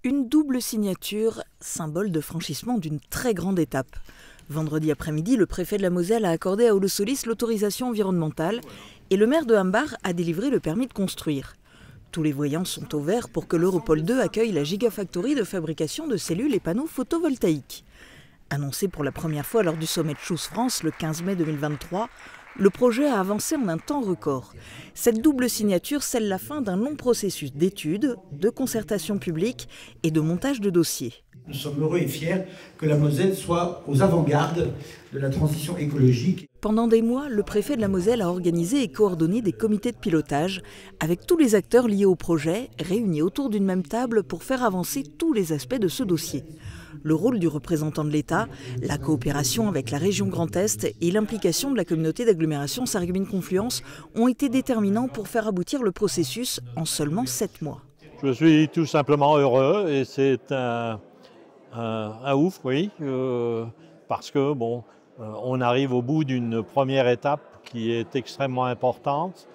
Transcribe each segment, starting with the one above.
Une double signature, symbole de franchissement d'une très grande étape. Vendredi après-midi, le préfet de la Moselle a accordé à Holosolis l'autorisation environnementale et le maire de Humbar a délivré le permis de construire. Tous les voyants sont au vert pour que l'Europole 2 accueille la Gigafactory de fabrication de cellules et panneaux photovoltaïques. Annoncé pour la première fois lors du sommet de Choose France le 15 mai 2023, le projet a avancé en un temps record. Cette double signature scelle la fin d'un long processus d'études, de concertation publique et de montage de dossiers. Nous sommes heureux et fiers que la Moselle soit aux avant-gardes de la transition écologique. Pendant des mois, le préfet de la Moselle a organisé et coordonné des comités de pilotage avec tous les acteurs liés au projet, réunis autour d'une même table pour faire avancer tous les aspects de ce dossier. Le rôle du représentant de l'État, la coopération avec la région Grand Est et l'implication de la communauté d'agglomération Sarreguemines-Confluence ont été déterminants pour faire aboutir le processus en seulement 7 mois. Je suis tout simplement heureux et c'est un ouf, oui, parce que on arrive au bout d'une première étape qui est extrêmement importante.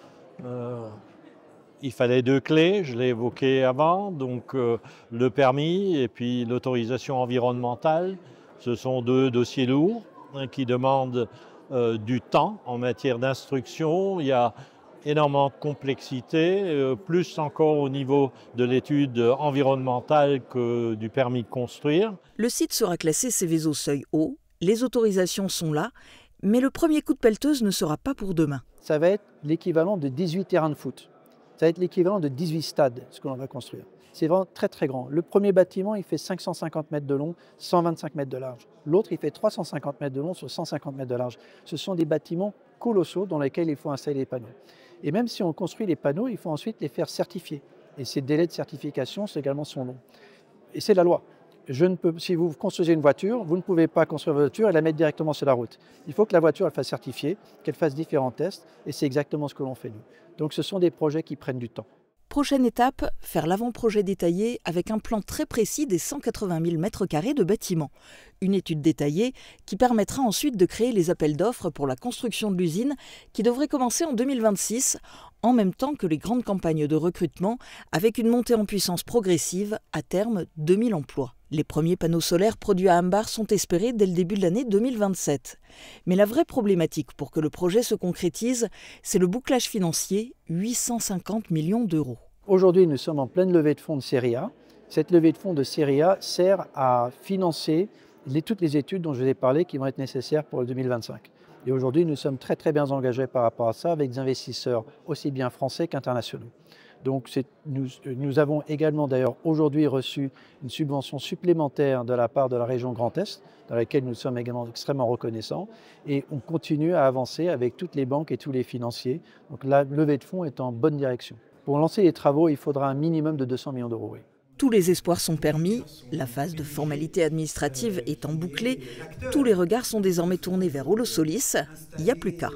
Il fallait 2 clés, je l'ai évoqué avant, donc le permis et puis l'autorisation environnementale. Ce sont 2 dossiers lourds qui demandent du temps en matière d'instruction. Il y a énormément de complexité, plus encore au niveau de l'étude environnementale que du permis de construire. Le site sera classé Céveso seuil haut, les autorisations sont là, mais le premier coup de pelleteuse ne sera pas pour demain. Ça va être l'équivalent de 18 terrains de foot. Ça va être l'équivalent de 18 stades, ce que l'on va construire. C'est vraiment très très grand. Le premier bâtiment, il fait 550 mètres de long, 125 mètres de large. L'autre, il fait 350 mètres de long sur 150 mètres de large. Ce sont des bâtiments colossaux dans lesquels il faut installer les panneaux. Et même si on construit les panneaux, il faut ensuite les faire certifier. Et ces délais de certification également sont longs. Et c'est la loi. Si vous construisez une voiture, vous ne pouvez pas construire votre voiture et la mettre directement sur la route. Il faut que la voiture elle fasse certifier, qu'elle fasse différents tests, et c'est exactement ce que l'on fait nous. Donc ce sont des projets qui prennent du temps. Prochaine étape, faire l'avant-projet détaillé avec un plan très précis des 180 000 m² de bâtiments. Une étude détaillée qui permettra ensuite de créer les appels d'offres pour la construction de l'usine qui devrait commencer en 2026, en même temps que les grandes campagnes de recrutement avec une montée en puissance progressive, à terme 2000 emplois. Les premiers panneaux solaires produits à Humbar sont espérés dès le début de l'année 2027. Mais la vraie problématique pour que le projet se concrétise, c'est le bouclage financier, 850 millions d'euros. Aujourd'hui, nous sommes en pleine levée de fonds de série A. Cette levée de fonds de série A sert à financer toutes les études dont je vous ai parlé qui vont être nécessaires pour le 2025. Et aujourd'hui, nous sommes très très bien engagés par rapport à ça avec des investisseurs aussi bien français qu'internationaux. Donc nous avons également d'ailleurs aujourd'hui reçu une subvention supplémentaire de la part de la région Grand Est, dans laquelle nous sommes également extrêmement reconnaissants. Et on continue à avancer avec toutes les banques et tous les financiers. Donc la levée de fonds est en bonne direction. Pour lancer les travaux, il faudra un minimum de 200 millions d'euros. Oui. Tous les espoirs sont permis, la phase de formalité administrative étant bouclée, tous les regards sont désormais tournés vers Holosolis, il n'y a plus qu'à.